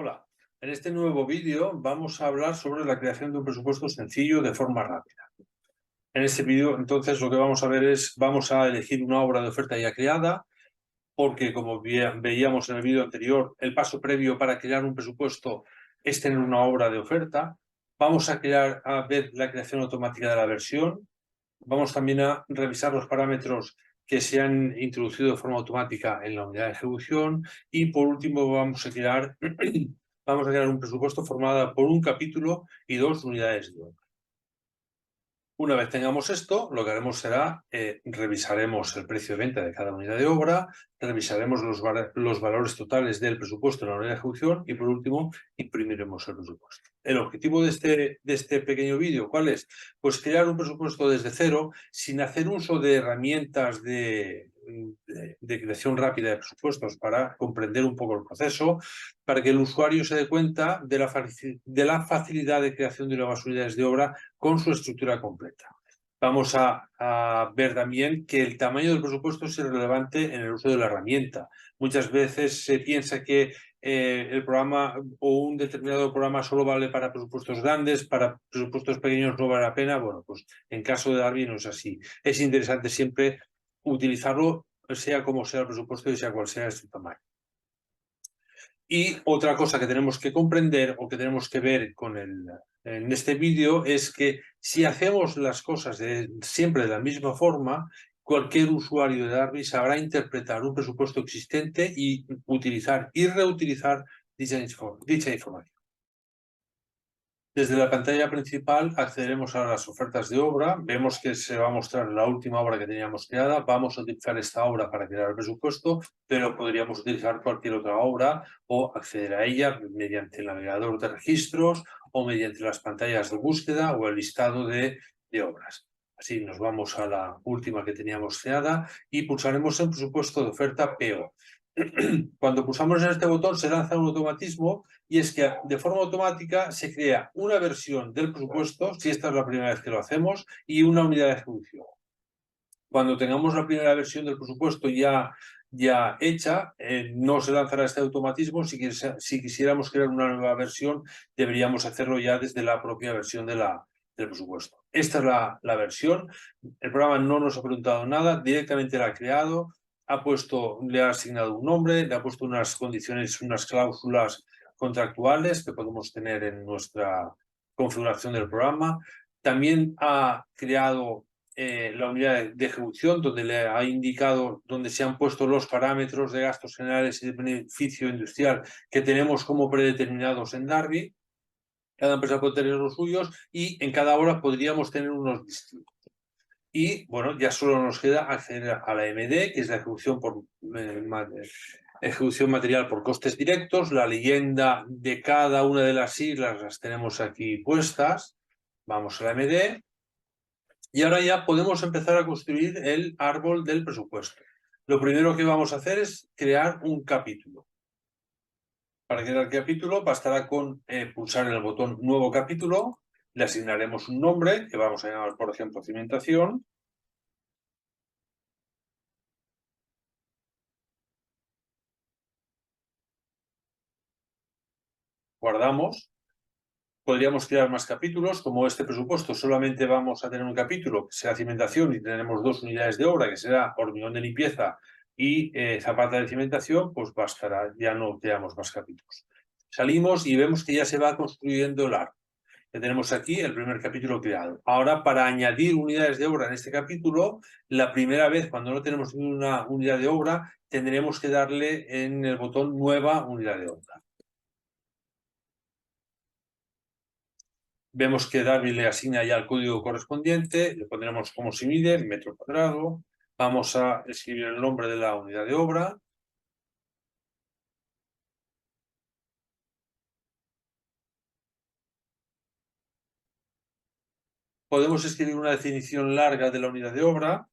Hola, en este nuevo vídeo vamos a hablar sobre la creación de un presupuesto sencillo de forma rápida. En este vídeo, entonces, lo que vamos a ver es, vamos a elegir una obra de oferta ya creada, porque como veíamos en el vídeo anterior, el paso previo para crear un presupuesto es tener una obra de oferta. Vamos a ver la creación automática de la versión. Vamos también a revisar los parámetros que se han introducido de forma automática en la unidad de ejecución y por último vamos a crear un presupuesto formado por un capítulo y dos unidades de obra. Una vez tengamos esto, lo que haremos será revisaremos el precio de venta de cada unidad de obra, revisaremos los valores totales del presupuesto en la unidad de ejecución y por último imprimiremos el presupuesto. El objetivo de este pequeño vídeo, ¿cuál es? Pues crear un presupuesto desde cero sin hacer uso de herramientas de creación rápida de presupuestos para comprender un poco el proceso, para que el usuario se dé cuenta de la facilidad de creación de nuevas unidades de obra con su estructura completa. Vamos a ver también que el tamaño del presupuesto es irrelevante en el uso de la herramienta. Muchas veces se piensa que el programa o un determinado programa solo vale para presupuestos grandes, para presupuestos pequeños no vale la pena. Bueno, pues en caso de Darby no es así. Es interesante siempre utilizarlo, sea como sea el presupuesto y sea cual sea su tamaño. Y otra cosa que tenemos que comprender o que tenemos que ver en este vídeo es que si hacemos las cosas siempre de la misma forma, cualquier usuario de Darby sabrá interpretar un presupuesto existente y utilizar y reutilizar dicha información. Desde la pantalla principal accederemos a las ofertas de obra, vemos que se va a mostrar la última obra que teníamos creada, vamos a utilizar esta obra para crear el presupuesto, pero podríamos utilizar cualquier otra obra o acceder a ella mediante el navegador de registros o mediante las pantallas de búsqueda o el listado de obras. Así nos vamos a la última que teníamos creada y pulsaremos en presupuesto de oferta PO. Cuando pulsamos en este botón se lanza un automatismo y es que de forma automática se crea una versión del presupuesto, si esta es la primera vez que lo hacemos, y una unidad de ejecución. Cuando tengamos la primera versión del presupuesto ya hecha, no se lanzará este automatismo. Si quisiéramos crear una nueva versión, deberíamos hacerlo ya desde la propia versión del presupuesto. Esta es la versión. El programa no nos ha preguntado nada, directamente la ha creado, le ha asignado un nombre, le ha puesto unas condiciones, unas cláusulas contractuales que podemos tener en nuestra configuración del programa. También ha creado la unidad de ejecución, donde le ha indicado, donde se han puesto los parámetros de gastos generales y de beneficio industrial que tenemos como predeterminados en Darby. Cada empresa puede tener los suyos y en cada obra podríamos tener unos distintos. Y bueno, ya solo nos queda acceder a la MD, que es la ejecución material por costes directos. La leyenda de cada una de las siglas las tenemos aquí puestas. Vamos a la MD. Y ahora ya podemos empezar a construir el árbol del presupuesto. Lo primero que vamos a hacer es crear un capítulo. Para crear el capítulo bastará con pulsar en el botón Nuevo capítulo, le asignaremos un nombre que vamos a llamar, por ejemplo, Cimentación. Guardamos. Podríamos crear más capítulos, como este presupuesto solamente vamos a tener un capítulo que será cimentación y tendremos dos unidades de obra que será hormigón de limpieza y zapata de cimentación, pues bastará, ya no creamos más capítulos. Salimos y vemos que ya se va construyendo el árbol. Ya tenemos aquí el primer capítulo creado. Ahora, para añadir unidades de obra en este capítulo, la primera vez, cuando no tenemos ninguna unidad de obra, tendremos que darle en el botón Nueva unidad de obra. Vemos que Darby le asigna ya el código correspondiente, le pondremos como se mide, metro cuadrado. Vamos a escribir el nombre de la unidad de obra. Podemos escribir una definición larga de la unidad de obra.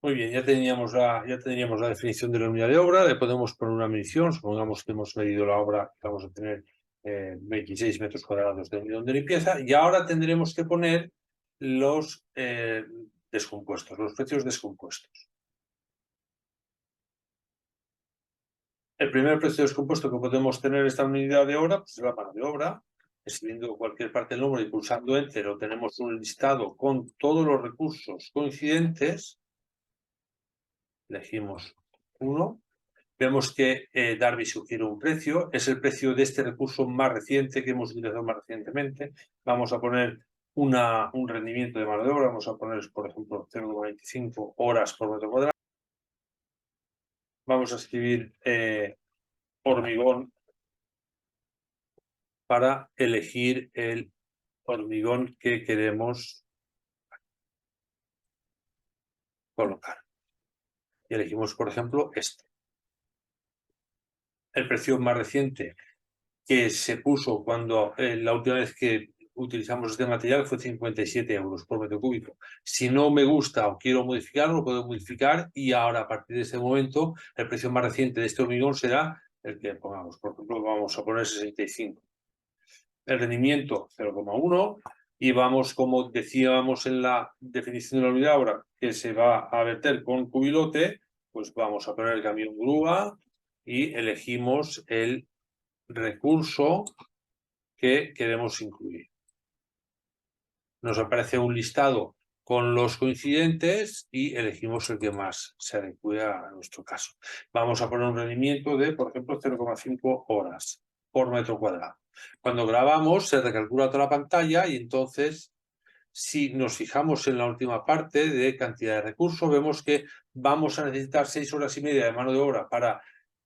Muy bien, ya teníamos la definición de la unidad de obra. Le podemos poner una medición. Supongamos que hemos medido la obra, vamos a tener 26 metros cuadrados de hormigón de limpieza. Y ahora tendremos que poner los descompuestos, los precios descompuestos. El primer precio descompuesto que podemos tener en esta unidad de hora pues, es la mano de obra. Escribiendo cualquier parte del número y pulsando Enter, obtenemos un listado con todos los recursos coincidentes. Elegimos uno. Vemos que Darby sugiere un precio. Es el precio de este recurso más reciente que hemos utilizado más recientemente. Vamos a poner un rendimiento de mano de obra. Vamos a poner, por ejemplo, 0,25 horas por metro cuadrado. Vamos a escribir hormigón para elegir el hormigón que queremos colocar. Y elegimos, por ejemplo, este. El precio más reciente que se puso cuando la última vez que utilizamos este material fue 57 euros por metro cúbico. Si no me gusta o quiero modificarlo, lo puedo modificar y ahora a partir de este momento el precio más reciente de este hormigón será el que pongamos. Por ejemplo, vamos a poner 65. El rendimiento 0,1 y vamos, como decíamos en la definición de la unidad ahora, que se va a verter con cubilote, pues vamos a poner el camión grúa y elegimos el recurso que queremos incluir. Nos aparece un listado con los coincidentes y elegimos el que más se adecue a nuestro caso. Vamos a poner un rendimiento de, por ejemplo, 0,5 horas por metro cuadrado. Cuando grabamos se recalcula toda la pantalla y entonces, si nos fijamos en la última parte de cantidad de recursos, vemos que vamos a necesitar 6 horas y media de mano de obra para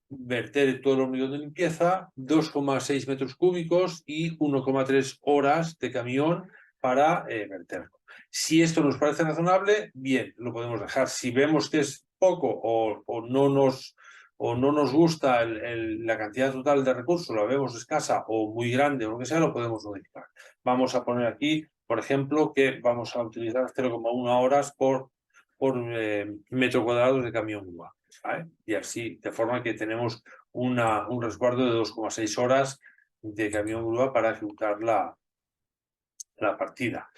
verter todo el hormigón de limpieza, 2,6 metros cúbicos y 1,3 horas de camión para verterlo. Si esto nos parece razonable, bien, lo podemos dejar. Si vemos que es poco o no nos gusta la cantidad total de recursos, la vemos escasa o muy grande o lo que sea, lo podemos modificar. Vamos a poner aquí, por ejemplo, que vamos a utilizar 0,1 horas por metro cuadrado de camión grúa. ¿Vale? Y así, de forma que tenemos un resguardo de 2,6 horas de camión grúa para ejecutar la partida.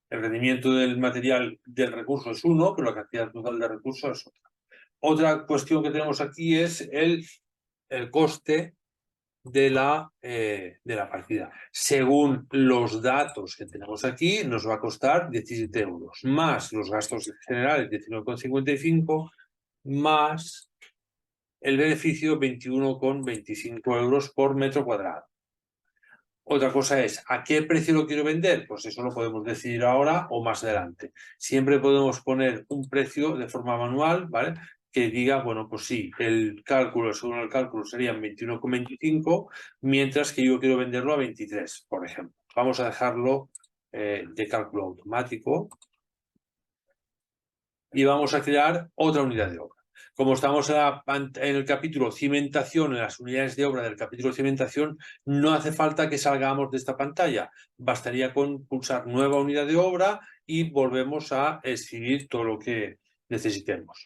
El rendimiento del material del recurso es 1, pero la cantidad total de recursos es otra. Otra cuestión que tenemos aquí es el coste de la partida. Según los datos que tenemos aquí, nos va a costar 17 euros, más los gastos generales 19,55, más el beneficio 21,25 euros por metro cuadrado. Otra cosa es, ¿a qué precio lo quiero vender? Pues eso lo podemos decidir ahora o más adelante. Siempre podemos poner un precio de forma manual, ¿vale? Que diga, bueno, pues sí, el cálculo, según el cálculo, serían 21,25, mientras que yo quiero venderlo a 23, por ejemplo. Vamos a dejarlo de cálculo automático y vamos a crear otra unidad de obra. Como estamos en el capítulo cimentación, en las unidades de obra del capítulo cimentación, no hace falta que salgamos de esta pantalla. Bastaría con pulsar nueva unidad de obra y volvemos a escribir todo lo que necesitemos.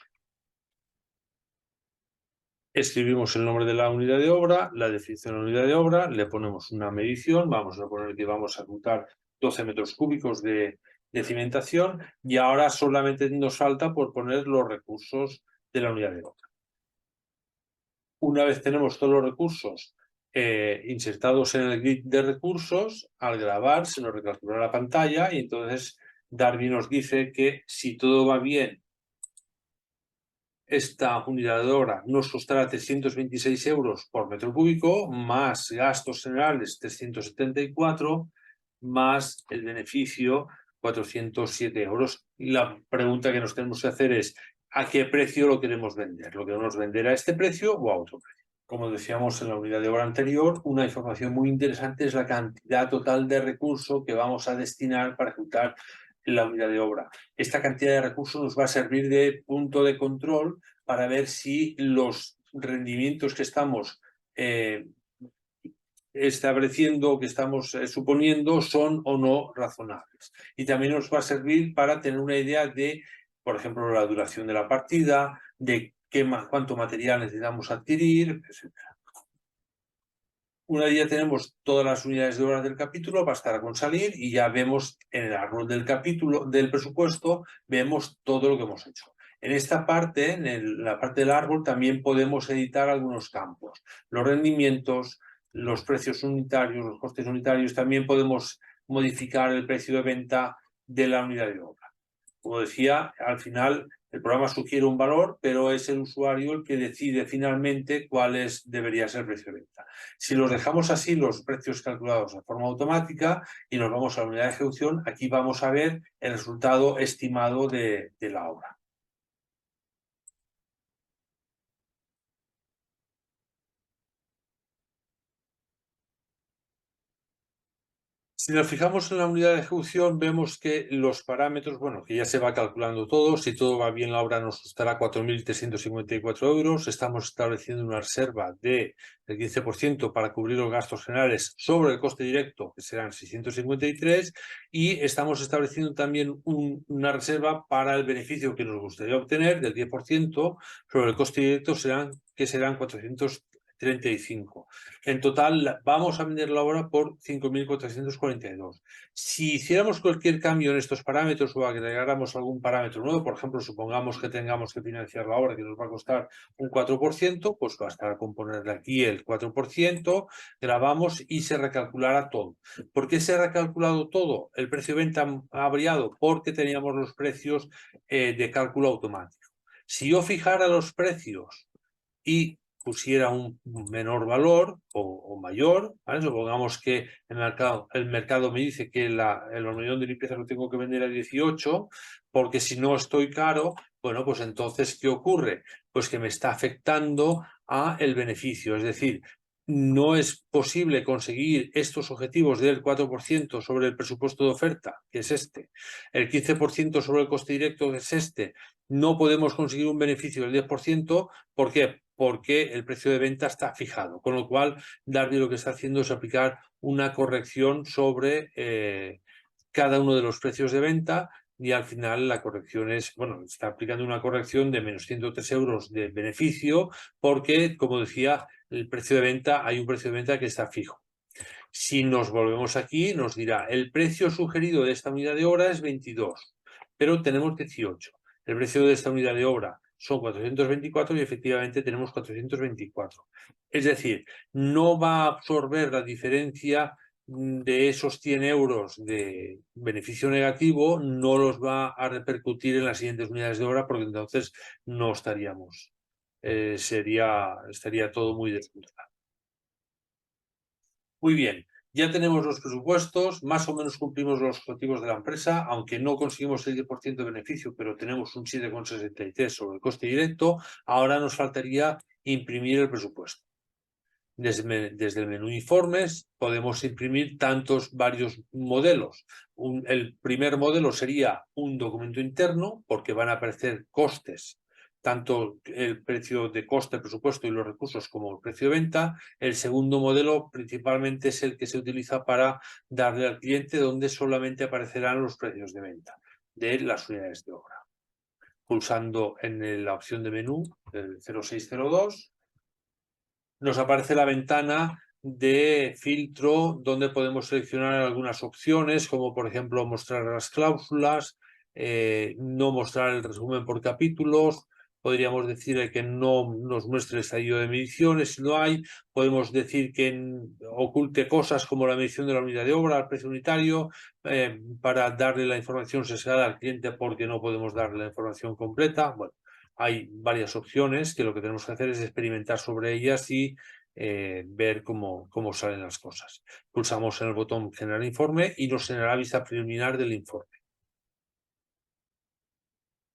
Escribimos el nombre de la unidad de obra, la definición de la unidad de obra, le ponemos una medición, vamos a poner que vamos a ejecutar 12 metros cúbicos de cimentación y ahora solamente nos falta por poner los recursos de la unidad de obra. Una vez tenemos todos los recursos insertados en el grid de recursos, al grabar se nos recalcula la pantalla y entonces Darby nos dice que si todo va bien, esta unidad de obra nos costará 326 euros por metro cúbico, más gastos generales 374, más el beneficio 407 euros. Y la pregunta que nos tenemos que hacer es, ¿a qué precio lo queremos vender? ¿Lo queremos vender a este precio o a otro precio? Como decíamos en la unidad de obra anterior, una información muy interesante es la cantidad total de recursos que vamos a destinar para ejecutar la unidad de obra. Esta cantidad de recursos nos va a servir de punto de control para ver si los rendimientos que estamos estableciendo, que estamos suponiendo, son o no razonables. Y también nos va a servir para tener una idea de, por ejemplo, la duración de la partida, de cuánto material necesitamos adquirir, etc. Una vez ya tenemos todas las unidades de obra del capítulo, bastará con salir y ya vemos en el árbol del capítulo, del presupuesto, vemos todo lo que hemos hecho. En esta parte, la parte del árbol, también podemos editar algunos campos. Los rendimientos, los precios unitarios, los costes unitarios, también podemos modificar el precio de venta de la unidad de obra. Como decía, al final el programa sugiere un valor, pero es el usuario el que decide finalmente cuál debería ser el precio de venta. Si los dejamos así, los precios calculados de forma automática, y nos vamos a la unidad de ejecución, aquí vamos a ver el resultado estimado de la obra. Si nos fijamos en la unidad de ejecución, vemos que los parámetros, bueno, que ya se va calculando todo. Si todo va bien, la obra nos costará 4.354 euros. Estamos estableciendo una reserva del 15% para cubrir los gastos generales sobre el coste directo, que serán 653. Y estamos estableciendo también una reserva para el beneficio que nos gustaría obtener del 10% sobre el coste directo, que serán 435. En total, vamos a vender la obra por 5.442. Si hiciéramos cualquier cambio en estos parámetros o agregáramos algún parámetro nuevo, por ejemplo, supongamos que tengamos que financiar la obra que nos va a costar un 4%, pues bastará con ponerle aquí el 4%, grabamos y se recalculará todo. ¿Por qué se ha recalculado todo? El precio de venta ha variado porque teníamos los precios de cálculo automático. Si yo fijara los precios y pusiera un menor valor o mayor, ¿vale? Supongamos que el mercado me dice que el hormigón de limpieza lo tengo que vender a 18, porque si no estoy caro, bueno, pues entonces, ¿qué ocurre? Pues que me está afectando a el beneficio, es decir, no es posible conseguir estos objetivos del 4% sobre el presupuesto de oferta, que es este, el 15% sobre el coste directo, que es este. No podemos conseguir un beneficio del 10%, ¿por qué? Porque el precio de venta está fijado, con lo cual Darby lo que está haciendo es aplicar una corrección sobre cada uno de los precios de venta, y al final la corrección es, bueno, está aplicando una corrección de menos 103 euros de beneficio porque, como decía, el precio de venta, hay un precio de venta que está fijo. Si nos volvemos aquí, nos dirá, el precio sugerido de esta unidad de obra es 22, pero tenemos 18. El precio de esta unidad de obra son 424 y efectivamente tenemos 424. Es decir, no va a absorber la diferencia de esos 100 euros de beneficio negativo, no los va a repercutir en las siguientes unidades de obra, porque entonces no estaríamos, estaría todo muy descontrolado. Muy bien, ya tenemos los presupuestos, más o menos cumplimos los objetivos de la empresa, aunque no conseguimos el 10% de beneficio, pero tenemos un 7,63 sobre el coste directo. Ahora nos faltaría imprimir el presupuesto. Desde el menú informes podemos imprimir varios modelos. El primer modelo sería un documento interno, porque van a aparecer costes, tanto el precio de coste, presupuesto y los recursos, como el precio de venta. El segundo modelo principalmente es el que se utiliza para darle al cliente, donde solamente aparecerán los precios de venta de las unidades de obra. Pulsando en la opción de menú, el 0602, nos aparece la ventana de filtro, donde podemos seleccionar algunas opciones, como por ejemplo mostrar las cláusulas, no mostrar el resumen por capítulos. Podríamos decir que no nos muestre el estadio de mediciones si lo hay. Podemos decir que oculte cosas como la medición de la unidad de obra, el precio unitario, para darle la información sesgada al cliente, porque no podemos darle la información completa. Bueno, hay varias opciones que lo que tenemos que hacer es experimentar sobre ellas y ver cómo salen las cosas. Pulsamos en el botón Generar informe y nos generará la vista preliminar del informe.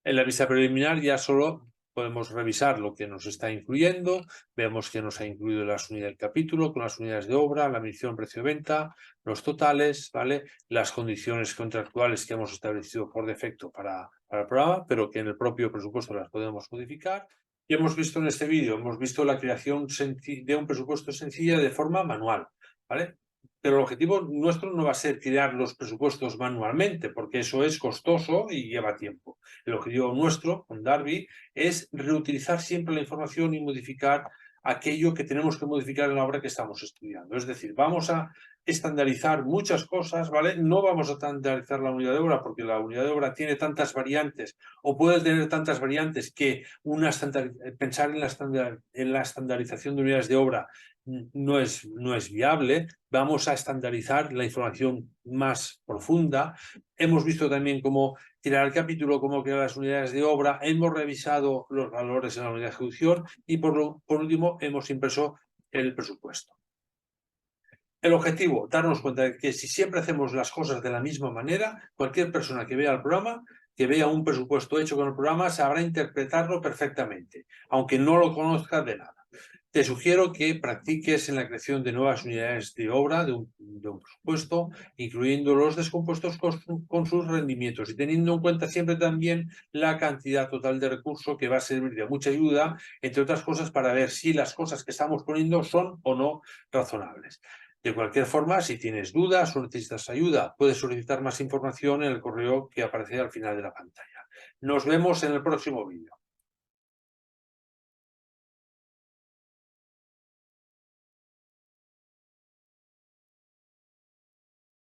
En la vista preliminar ya solo podemos revisar lo que nos está incluyendo. Vemos que nos ha incluido las unidades del capítulo, con las unidades de obra, la medición precio de venta, los totales, ¿vale? Las condiciones contractuales que hemos establecido por defecto para el programa, pero que en el propio presupuesto las podemos modificar. Y hemos visto en este vídeo, hemos visto la creación de un presupuesto sencilla de forma manual, ¿vale? Pero el objetivo nuestro no va a ser crear los presupuestos manualmente, porque eso es costoso y lleva tiempo. El objetivo nuestro con Darby es reutilizar siempre la información y modificar aquello que tenemos que modificar en la obra que estamos estudiando. Es decir, vamos a estandarizar muchas cosas, ¿vale? No vamos a estandarizar la unidad de obra porque la unidad de obra tiene tantas variantes o puede tener tantas variantes que pensar en la estandarización de unidades de obra no es viable. Vamos a estandarizar la información más profunda. Hemos visto también cómo tirar el capítulo, cómo crear las unidades de obra. Hemos revisado los valores en la unidad de ejecución y por último hemos impreso el presupuesto. El objetivo, darnos cuenta de que si siempre hacemos las cosas de la misma manera, cualquier persona que vea el programa, que vea un presupuesto hecho con el programa, sabrá interpretarlo perfectamente, aunque no lo conozca de nada. Te sugiero que practiques en la creación de nuevas unidades de obra de un presupuesto, incluyendo los descompuestos con sus rendimientos y teniendo en cuenta siempre también la cantidad total de recursos, que va a servir de mucha ayuda, entre otras cosas, para ver si las cosas que estamos poniendo son o no razonables. De cualquier forma, si tienes dudas o necesitas ayuda, puedes solicitar más información en el correo que aparece al final de la pantalla. Nos vemos en el próximo vídeo.